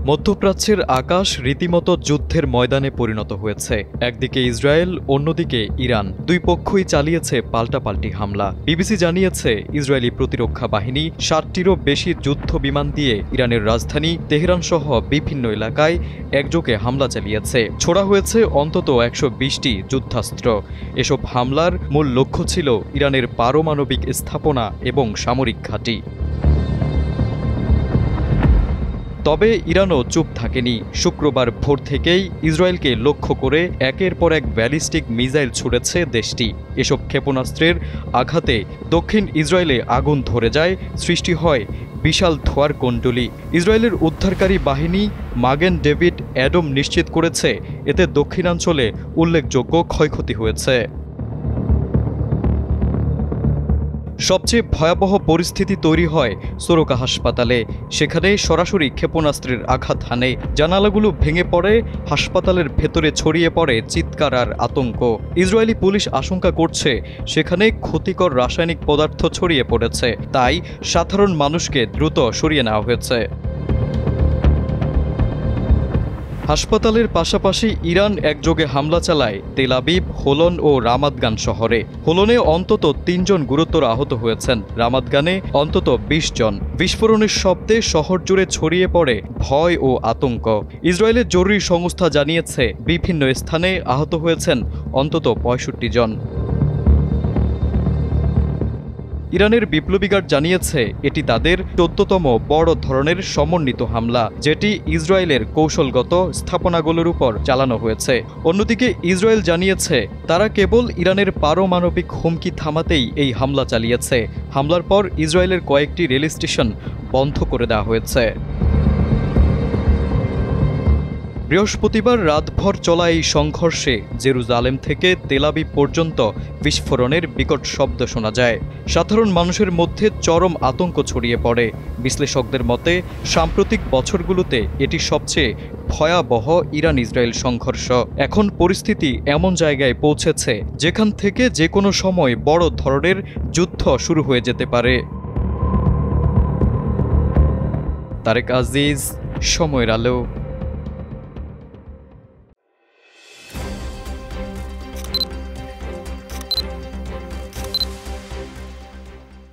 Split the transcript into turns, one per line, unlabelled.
মধ্যপ্রাচ্যের আকাশ রীতিমতো যুদ্ধের ময়দানে পরিণত হয়েছে। একদিকে ইসরায়েল, অন্যদিকে ইরান। দুই পক্ষই চালিয়েছে পাল্টাপাল্টি হামলা। বিবিসি জানিয়েছে ইসরায়েলি প্রতিরক্ষা বাহিনী ৬০টিরও বেশি যুদ্ধ বিমান দিয়ে ইরানের রাজধানী তেহরান সহ বিভিন্ন এলাকায় একযোগে হামলা চালিয়েছে। ছোড়া হয়েছে অন্তত ১২০টি যুদ্ধাস্ত্র। এসব হামলার মূল লক্ষ্য ছিল ইরানের পারমাণবিক স্থাপনা এবং সামরিক ঘাঁটি। তবে ইরানও চুপ থাকেনি। শুক্রবার ভোর থেকেই ইসরায়েলকে লক্ষ্য করে একের পর এক ব্যালিস্টিক মিসাইল ছুড়েছে দেশটি। এসব ক্ষেপণাস্ত্রের আঘাতে দক্ষিণ ইসরায়েলে আগুন ধরে যায়, সৃষ্টি হয় বিশাল ধোঁয়ার কুণ্ডলী। ইসরায়েলের উদ্ধারকারী বাহিনী মাগেন ডেভিড অ্যাডম নিশ্চিত করেছে, এতে দক্ষিণাঞ্চলে উল্লেখযোগ্য ক্ষয়ক্ষতি হয়েছে। সবচেয়ে ভয়াবহ পরিস্থিতি তৈরি হয় সোরকা হাসপাতালে। সেখানে সরাসরি ক্ষেপণাস্ত্রের আঘাত হানে, জানালাগুলো ভেঙে পড়ে, হাসপাতালের ভেতরে ছড়িয়ে পড়ে চিৎকার আর আতঙ্ক। ইসরায়েলি পুলিশ আশঙ্কা করছে সেখানে ক্ষতিকর রাসায়নিক পদার্থ ছড়িয়ে পড়েছে, তাই সাধারণ মানুষকে দ্রুত সরিয়ে নেওয়া হয়েছে। হাসপাতালের পাশাপাশি ইরান একযোগে হামলা চালায় তেল আবিব, হোলন ও রামাত গান শহরে। হোলনে অন্তত ৩ জন গুরুতর আহত হয়েছেন, রামাত গানে অন্তত ২০ জন। বিস্ফোরণের শব্দে শহর জুড়ে ছড়িয়ে পড়ে ভয় ও আতঙ্ক। ইসরায়েলের জরুরি সংস্থা জানিয়েছে বিভিন্ন স্থানে আহত হয়েছেন অন্তত ৬৫ জন। ইরানের বিপ্লবী গার্ড জানিয়েছে এটি তাদের ১৪তম বড় ধরনের সমন্বিত হামলা, যেটি ইসরায়েলের কৌশলগত স্থাপনাগুলোর উপর চালানো হয়েছে। অন্যদিকে ইসরায়েল জানিয়েছে তারা কেবল ইরানের পারমাণবিক হুমকি থামাতেই এই হামলা চালিয়েছে। হামলার পর ইসরায়েলের কয়েকটি রেল স্টেশন বন্ধ করে দেওয়া হয়েছে। বৃহস্পতিবার রাতভর চলা এই সংঘর্ষে জেরুজালেম থেকে তেল আবিব পর্যন্ত বিস্ফোরণের বিকট শব্দ শোনা যায়। সাধারণ মানুষের মধ্যে চরম আতঙ্ক ছড়িয়ে পড়ে। বিশ্লেষকদের মতে সাম্প্রতিক বছরগুলোতে এটি সবচেয়ে ভয়াবহ ইরান ইসরায়েল সংঘর্ষ। এখন পরিস্থিতি এমন জায়গায় পৌঁছেছে যেখান থেকে যে কোনো সময় বড় ধরনের যুদ্ধ শুরু হয়ে যেতে পারে। তারেক আজিজ, সময়ের আলো।